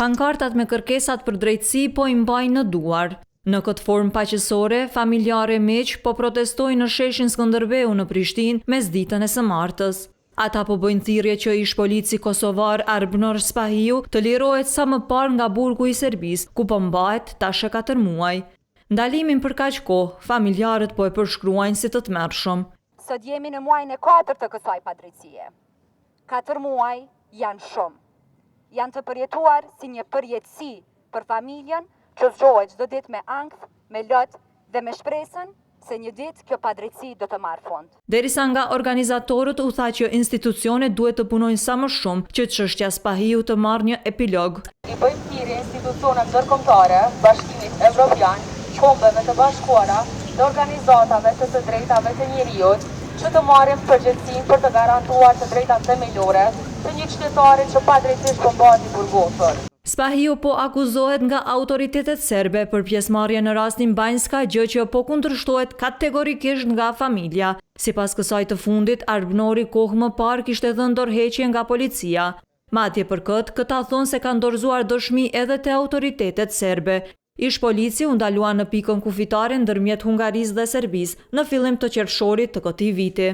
Pankartat me kërkesat për drejtësi po i mbajnë në duar. Në këtë formë paqësore, familjarë e miq po protestojnë në sheshin Skënderbeu në Prishtinë mesditën e së martës. Ata po bëjnë thirrje që ish polici kosovar Arbnor Spahiu të lirohet sa më parë nga burgu i Serbisë, ku po mbahet tash 4 muaj. Ndalimin për kaq kohë, familjarët po e përshkruajnë si të tmerrshëm. Sot jemi në muajin e 4 të kësaj padrejtësie. 4 muaj janë shumë. Janë të përjetuar si një përjetësi për familjen që zgjohet çdo ditë me ankth, me lot dhe me shpresën se një ditë kjo padrejtësi do të marrë fund. Derisa nga organizatorët u tha që institucionet duhet të punojnë sa më shumë që çështja Spahiu të marrë një epilog. I bëjmë thirrje institucioneve ndërkombëtare, Bashkimit Evropian, Kombeve të Bashkuara dhe organizatave të drejtave të njerëzit që të marrin përgjegjësinë për të garantuar të drejtat themelore të një qytetari që padrejtisht po mbahet i burgosur. Spahiu po akuzohet nga autoritetet serbe për pjesëmarrje në rastin Banjska, gjë që po kundërshtohet kategorikisht nga familja. Sipas kësaj të fundit, Arbnori kohë më parë kishte dhënë dorëheqje nga policia. Madje për këta thonë se kanë dorëzuar dëshmi edhe te autoritetet serbe. Ish polici u ndalua në pikën kufitare ndërmjet Hungarisë dhe Serbisë në fillim të qershorit të këtij viti.